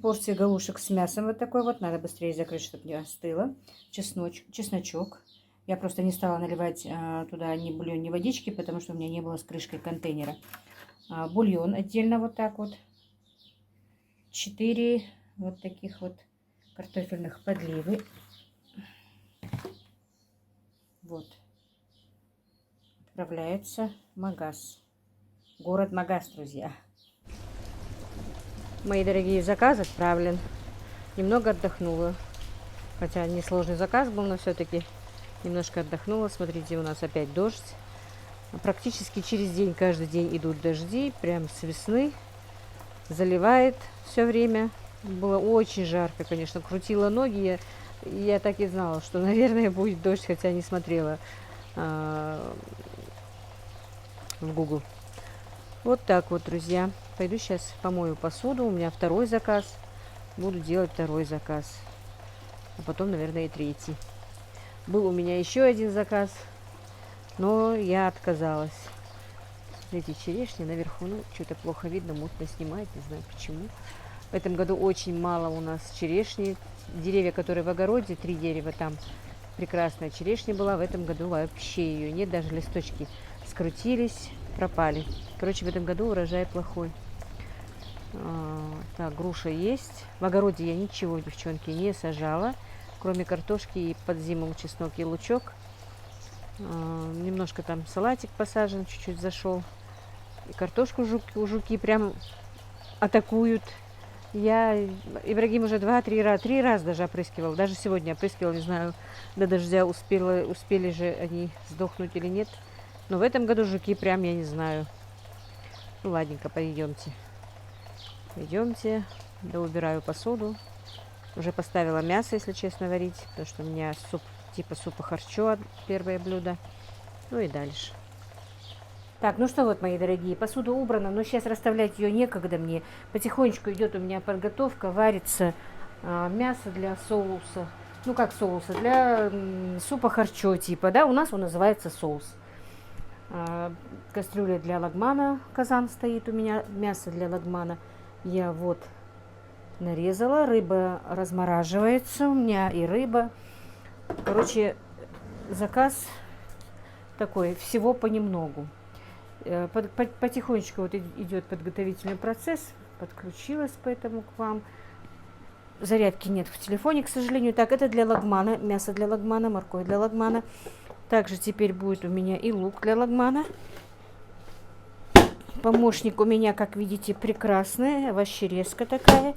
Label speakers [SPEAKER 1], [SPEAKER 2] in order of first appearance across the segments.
[SPEAKER 1] порции галушек с мясом вот такой вот. Надо быстрее закрыть, чтобы не остыло. Чесночок. Я просто не стала наливать туда ни бульон, ни водички, потому что у меня не было с крышкой контейнера. Бульон отдельно вот так вот. 4 вот таких вот картофельных подливы. Вот. Отправляется в магаз. Город Магаз, друзья. Мои дорогие, заказ отправлен. Немного отдохнула. Хотя несложный заказ был, но все-таки немножко отдохнула. Смотрите, у нас опять дождь. Практически через день, каждый день идут дожди. Прям с весны. Заливает все время. Было очень жарко, конечно. Крутила ноги. Я так и знала, что, наверное, будет дождь, хотя не смотрела в Google. Вот так вот, друзья. Пойду сейчас помою посуду. У меня второй заказ. Буду делать второй заказ. А потом, наверное, и третий. Был у меня еще один заказ, но я отказалась. Смотрите, черешня наверху. Ну, что-то плохо видно, мутно снимает. Не знаю почему. В этом году очень мало у нас черешни. Деревья, которые в огороде, 3 дерева там. Прекрасная черешня была. В этом году вообще ее нет. Даже листочки скрутились, пропали. Короче, в этом году урожай плохой. Так, груша есть. В огороде я ничего, девчонки, не сажала, кроме картошки и под зиму чеснок и лучок. Немножко там салатик посажен, чуть-чуть зашел. И картошку жуки прям атакуют. Ибрагим уже 3 раза даже опрыскивал. Даже сегодня опрыскивал, не знаю, до дождя успели же они сдохнуть или нет. Но в этом году жуки прям, я не знаю. Ну, ладненько, пойдемте. Пойдемте. Да, убираю посуду. Уже поставила мясо, если честно, варить. Потому что у меня суп, типа супа харчо, первое блюдо. Ну и дальше. Так, ну что вот, мои дорогие, посуда убрана, но сейчас расставлять ее некогда мне. Потихонечку идет у меня подготовка, варится мясо для соуса. Ну как соуса, для супа харчо типа, да, у нас он называется соус. Кастрюля для лагмана, казан стоит у меня, мясо для лагмана. Я вот нарезала, рыба размораживается, у меня и рыба. Короче, заказ такой, всего понемногу. Потихонечку вот идет подготовительный процесс. Подключилась поэтому к вам. Зарядки нет в телефоне, к сожалению. Так, это для лагмана, мясо для лагмана, морковь для лагмана. Также теперь будет у меня и лук для лагмана. Помощник у меня, как видите, прекрасный. Овощерезка такая.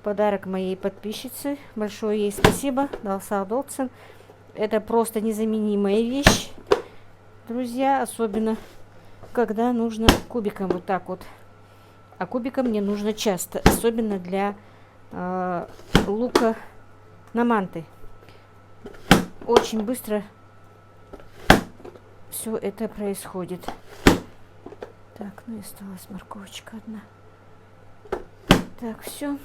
[SPEAKER 1] Подарок моей подписчице. Большое ей спасибо. Далса Долцен. Это просто незаменимая вещь, друзья. Особенно, когда нужно кубиком вот так вот. А кубиком мне нужно часто. Особенно для лука на манты. Очень быстро все это происходит. Так, ну и осталась морковочка одна. Так, все.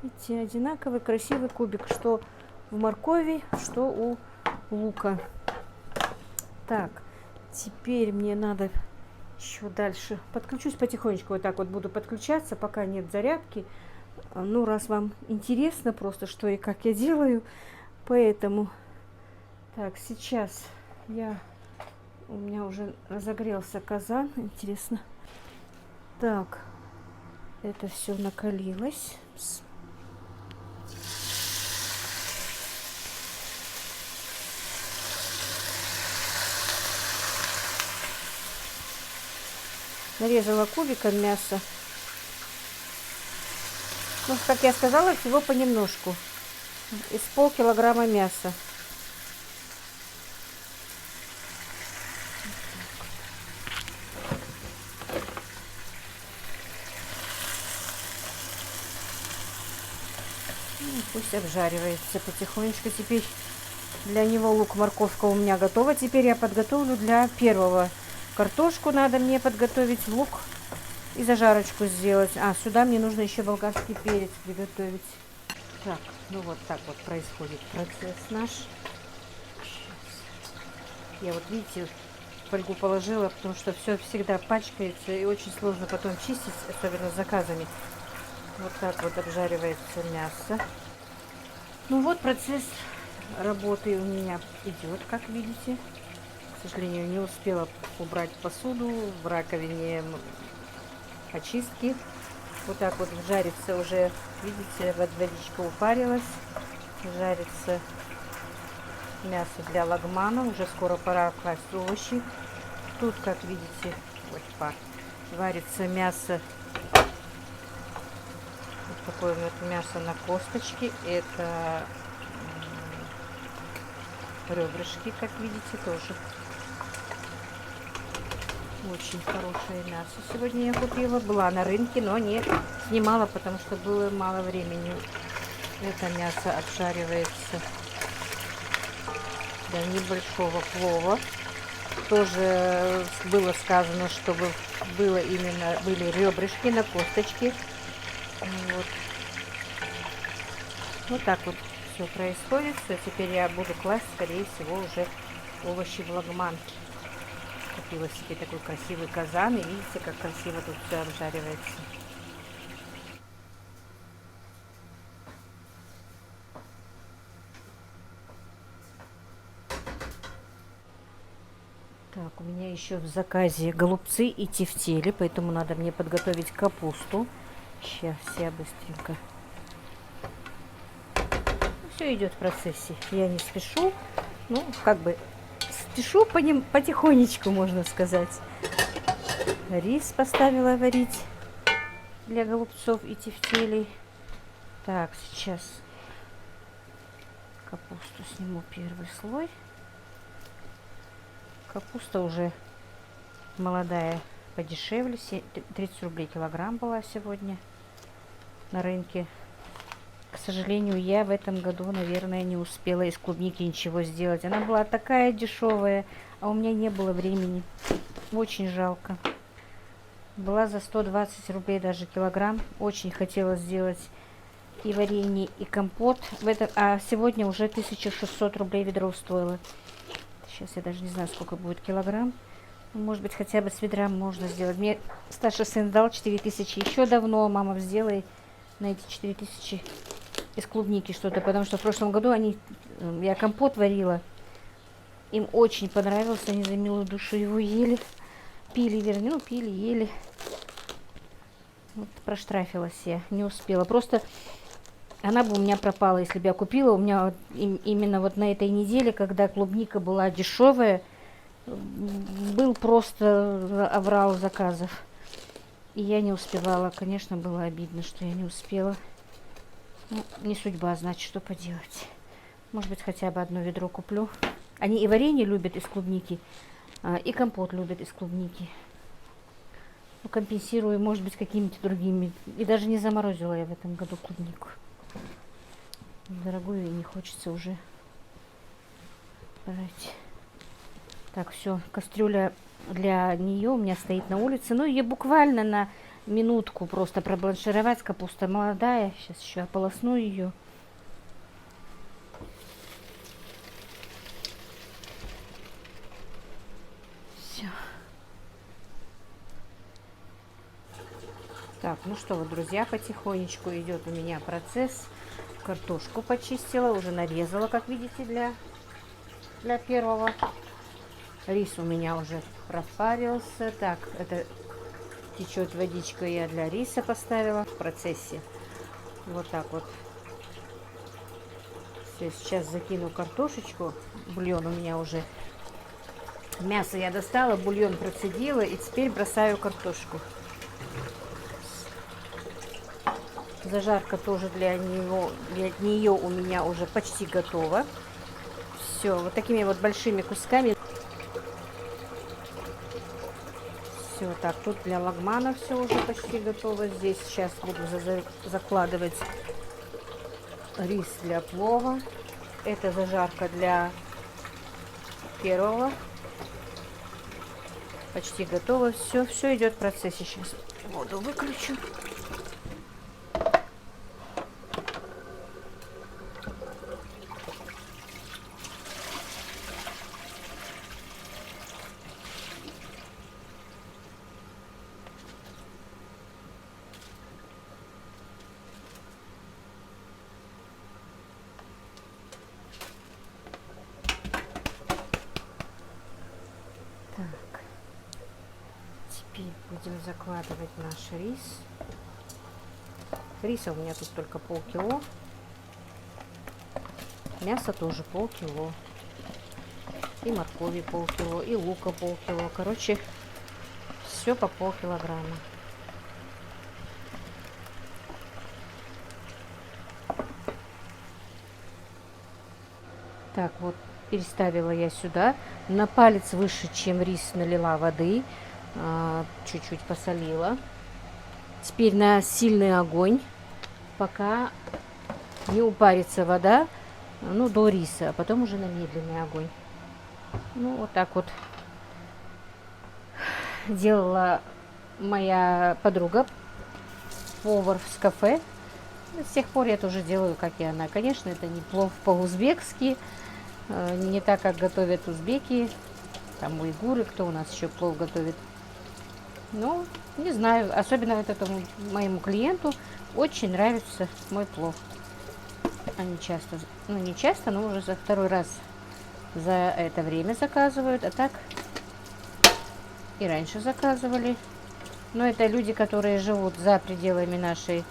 [SPEAKER 1] Видите, одинаковый красивый кубик, что в моркови, что у лука. Так, теперь мне надо еще дальше. Подключусь потихонечку, вот так вот буду подключаться, пока нет зарядки. Ну, раз вам интересно просто, что и как я делаю, поэтому... Так, сейчас у меня уже разогрелся казан, интересно. Так, это все накалилось. Нарезала кубиком мясо. Ну, как я сказала, всего понемножку. Из полкилограмма мяса. Пусть обжаривается потихонечку. Теперь для него лук, морковка у меня готова. Теперь я подготовлю для первого. Картошку надо мне подготовить, лук и зажарочку сделать. Сюда мне нужно еще болгарский перец приготовить. Так, ну вот так вот происходит процесс наш. Сейчас. Я вот, видите, фольгу положила, потому что все всегда пачкается и очень сложно потом чистить, особенно с заказами. Вот так вот обжаривается мясо. Ну вот процесс работы у меня идет, как видите. К сожалению, не успела убрать посуду в раковине очистки. Вот так вот жарится уже, видите, водичка упарилась. Жарится мясо для лагмана. Уже скоро пора класть овощи. Тут, как видите, вот пар, варится мясо. Вот такое вот мясо на косточке. Это ребрышки, как видите, тоже очень хорошее мясо. Сегодня я купила. Была на рынке, но не снимала, потому что было мало времени. Это мясо обжаривается до небольшого плова. Тоже было сказано, чтобы были ребрышки на косточке. Вот. Вот так вот все происходит. Все, теперь я буду класть, скорее всего, уже овощи в лагман. Купила себе такой красивый казан, и видите, как красиво тут все обжаривается. Так, у меня еще в заказе голубцы и тефтели, поэтому надо мне подготовить капусту. Сейчас я быстренько. Все идет в процессе. Я не спешу, ну, как бы спешу по ним потихонечку, можно сказать. Рис поставила варить для голубцов и тефтелей. Так, сейчас капусту сниму первый слой. Капуста уже молодая, подешевле. 30 рублей килограмм была сегодня на рынке. К сожалению, я в этом году, наверное, не успела из клубники ничего сделать. Она была такая дешевая, а у меня не было времени. Очень жалко. Была за 120 рублей даже килограмм. Очень хотела сделать и варенье, и компот. А сегодня уже 1600 рублей ведро стоило. Сейчас я даже не знаю, сколько будет килограмм. Может быть, хотя бы с ведра можно сделать. Мне старший сын дал 4000. Еще давно, мама, сделай на эти 4000 из клубники что-то. Потому что в прошлом году я компот варила. Им очень понравился. Они за милую душу его ели. Пили, вернее, ну, пили, ели. Вот проштрафилась я, не успела. Просто она бы у меня пропала, если бы я купила. У меня именно вот на этой неделе, когда клубника была дешевая, был просто аврал заказов. И я не успевала. Конечно, было обидно, что я не успела. Ну, не судьба, значит, что поделать. Может быть, хотя бы одно ведро куплю. Они и варенье любят из клубники, и компот любят из клубники. Ну, компенсирую, может быть, какими-то другими. И даже не заморозила я в этом году клубнику. Дорогую, и не хочется уже брать. Так, все, кастрюля для нее у меня стоит на улице. Ну, ее буквально на минутку просто пробланшировать. Капуста молодая. Сейчас еще ополосну ее. Все. Так, ну что вот, друзья, потихонечку идет у меня процесс. Картошку почистила, уже нарезала, как видите, для первого. Рис у меня уже пропарился. Так, это течет водичка, я для риса поставила в процессе. Вот так вот. Все, сейчас закину картошечку. Бульон у меня уже. Мясо я достала, бульон процедила, и теперь бросаю картошку. Зажарка тоже для нее у меня уже почти готова. Все, вот такими вот большими кусками. Все, так, тут для лагмана все уже почти готово. Здесь сейчас буду закладывать рис для плова. Это зажарка для первого. Почти готово. Все идет в процессе. Сейчас воду выключу. закладывать наш рис. Риса у меня тут только полкило. Мясо тоже полкило. И моркови полкило, и лука полкило. Короче, все по полкилограмма. Так, вот переставила я сюда. На палец выше, чем рис, налила воды. Чуть-чуть посолила. Теперь на сильный огонь, пока не упарится вода, ну, до риса, а потом уже на медленный огонь. Ну, вот так вот делала моя подруга, повар с кафе. С тех пор я тоже делаю, как и она. Конечно, это не плов по-узбекски, не так, как готовят узбеки, там уйгуры, кто у нас еще плов готовит. Ну, не знаю, особенно вот этому моему клиенту очень нравится мой плов. Они часто, ну не часто, но уже за второй раз за это время заказывают, а так и раньше заказывали. Но это люди, которые живут за пределами нашей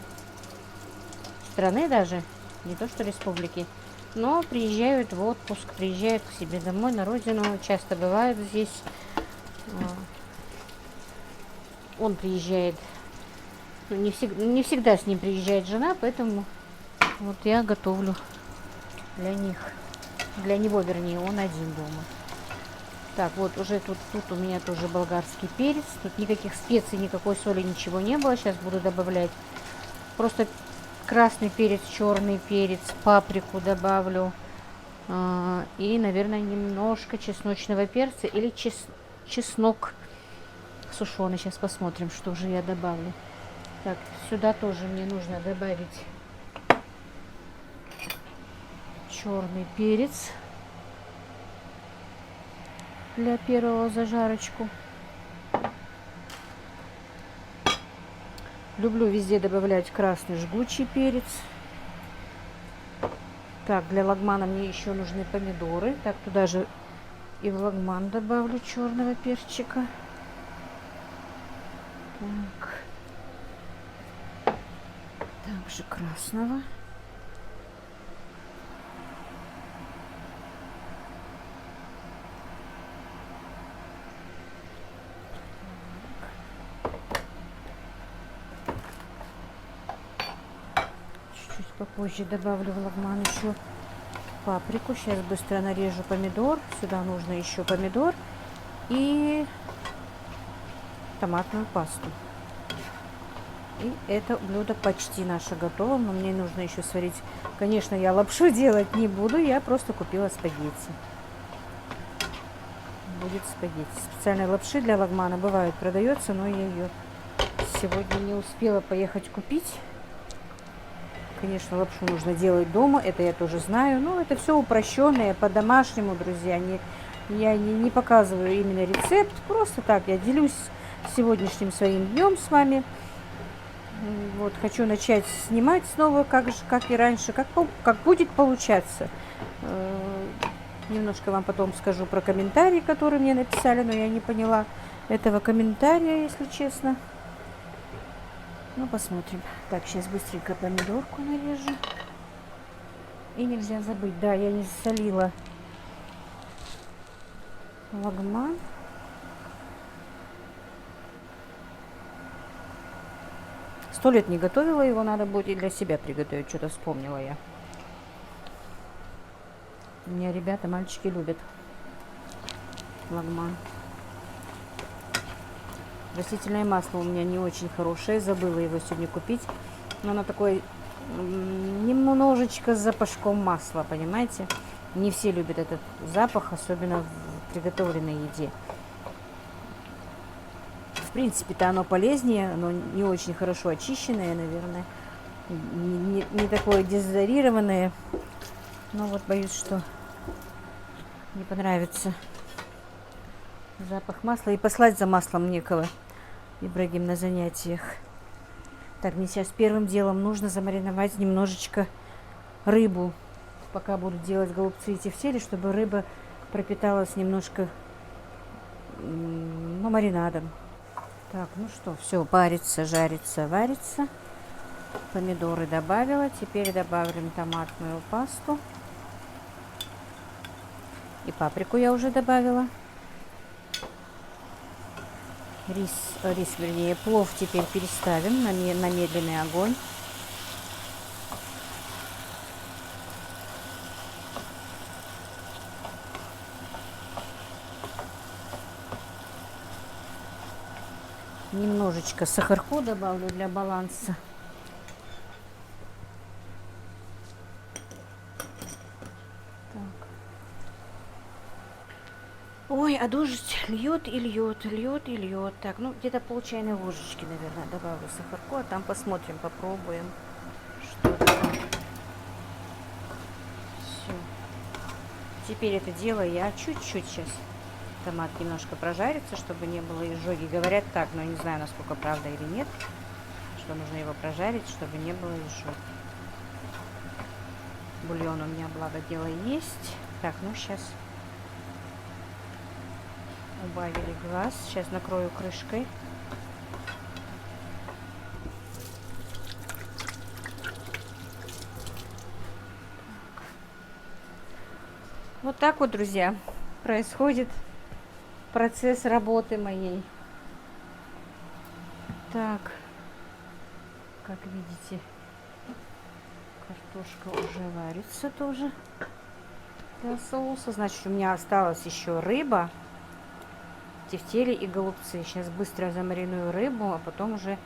[SPEAKER 1] страны даже, не то что республики, но приезжают в отпуск, приезжают к себе домой, на родину, часто бывают здесь. Он приезжает, ну, не всегда с ним приезжает жена, поэтому вот я готовлю для них, для него, вернее, он один дома. Так, вот уже тут у меня тоже болгарский перец, тут никаких специй, никакой соли, ничего не было, сейчас буду добавлять. Просто красный перец, черный перец, паприку добавлю и, наверное, немножко чесночного перца или чеснок сушеный. Сейчас посмотрим, что же я добавлю. Так, сюда тоже мне нужно добавить черный перец для первого зажарочку. Люблю везде добавлять красный жгучий перец. Так, для лагмана мне еще нужны помидоры. Так, туда же и в лагман добавлю черного перчика. Так. Также красного. Чуть-чуть попозже добавлю в лагман еще паприку. Сейчас быстро нарежу помидор. Сюда нужно еще помидор и томатную пасту. И это блюдо почти наше готово, но мне нужно еще сварить. Конечно, я лапшу делать не буду, я просто купила спагетти. Будет спагетти. Специальной лапши для лагмана бывает продается, но я ее сегодня не успела поехать купить. Конечно, лапшу нужно делать дома, это я тоже знаю, но это все упрощенное, по-домашнему, друзья. Я не показываю именно рецепт, просто так я делюсь сегодняшним своим днем с вами. Вот, хочу начать снимать снова, как и раньше, как будет получаться. Немножко вам потом скажу про комментарии, которые мне написали, но я не поняла этого комментария, если честно. Ну, посмотрим. Так, сейчас быстренько помидорку нарежу. И нельзя забыть, да, я не засолила лагман. Сто лет не готовила его, надо будет и для себя приготовить. Что-то вспомнила я. У меня ребята, мальчики любят лагман. Растительное масло у меня не очень хорошее. Забыла его сегодня купить. Но оно такое немножечко с запашком масла, понимаете? Не все любят этот запах, особенно в приготовленной еде. В принципе-то оно полезнее, оно не очень хорошо очищенное, наверное. Не такое дезодорированное. Но вот боюсь, что не понравится запах масла. И послать за маслом некого, Ибрагим, на занятиях. Так, мне сейчас первым делом нужно замариновать немножечко рыбу. Пока буду делать голубцы и тефтели, чтобы рыба пропиталась немножко маринадом. Так, ну что, все, варится, жарится, варится. Помидоры добавила. Теперь добавим томатную пасту. И паприку я уже добавила. Рис, вернее, плов теперь переставим на медленный огонь. Немножечко сахарку добавлю для баланса. Так. Ой, а дождь льет и льет, льет и льет. Так, ну где-то пол чайной ложечки, наверное, добавлю сахарку, а там посмотрим, попробуем, что это там. Все. Теперь это дело я чуть-чуть сейчас. Томат немножко прожарится, чтобы не было изжоги. Говорят так, но я не знаю, насколько правда или нет, что нужно его прожарить, чтобы не было изжоги. Бульон у меня, благо дело, есть. Так, ну сейчас убавили газ. Сейчас накрою крышкой. Вот так вот, друзья, происходит процесс работы моей. Так, как видите, картошка уже варится тоже для соуса. Значит, у меня осталась еще рыба, тефтели и голубцы. Сейчас быстро замариную рыбу, а потом уже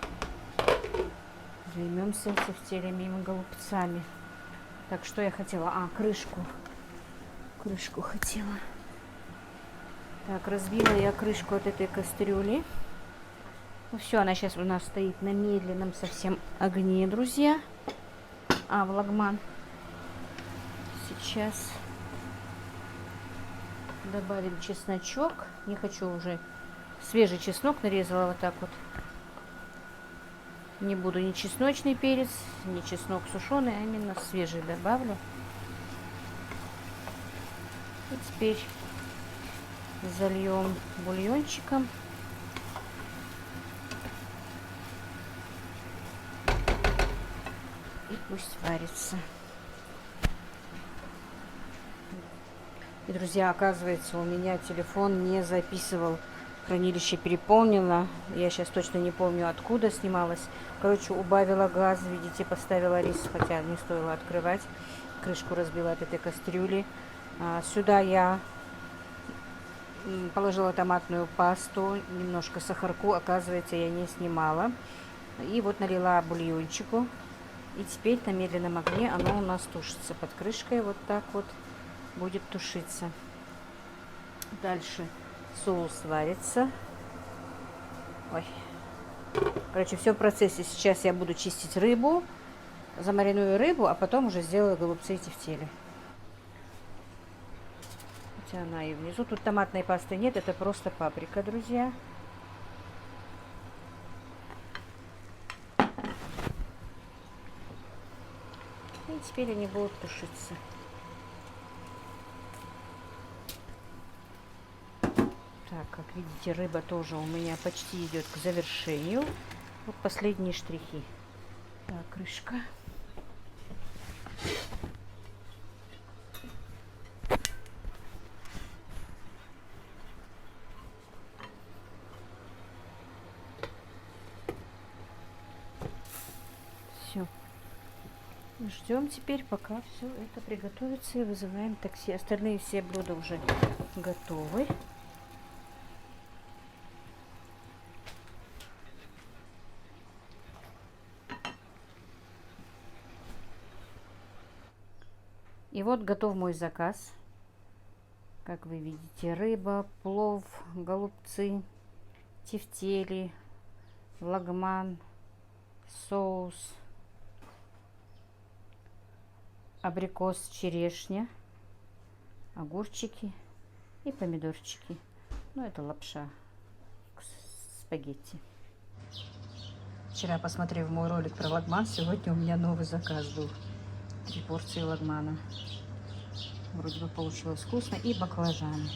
[SPEAKER 1] займемся тефтелями и голубцами. Так, что я хотела? А, крышку. Крышку хотела. Так, разбила я крышку от этой кастрюли. Ну все, она сейчас у нас стоит на медленном совсем огне, друзья. А, влагман. Сейчас добавим чесночок. Не хочу уже свежий чеснок, нарезала вот так вот. Не буду ни чесночный перец, ни чеснок сушеный, а именно свежий добавлю. И теперь зальем бульончиком. И пусть варится. И, друзья, оказывается, у меня телефон не записывал. Хранилище переполнено. Я сейчас точно не помню, откуда снималась. Короче, убавила газ, видите, поставила рис, хотя не стоило открывать. Крышку разбила от этой кастрюли. Сюда я положила томатную пасту, немножко сахарку, оказывается, я не снимала. И вот налила бульончику. И теперь на медленном огне оно у нас тушится под крышкой. Вот так вот будет тушиться. Дальше соус варится. Ой. Короче, все в процессе. Сейчас я буду чистить рыбу, замариную рыбу, а потом уже сделаю голубцы и тефтели. Хотя она и внизу. Тут томатной пасты нет, это просто паприка, друзья. И теперь они будут тушиться. Так, как видите, рыба тоже у меня почти идет к завершению. Вот последние штрихи. Так, крышка. Все. Ждем теперь, пока все это приготовится, и вызываем такси. Остальные все блюда уже готовы. И вот готов мой заказ. Как вы видите, рыба, плов, голубцы, тефтели, лагман, соус, абрикос, черешня, огурчики и помидорчики. Ну, это лапша к спагетти. Вчера, посмотрев мой ролик про лагман, сегодня у меня новый заказ был. 3 порции лагмана. Вроде бы получилось вкусно. И баклажаны.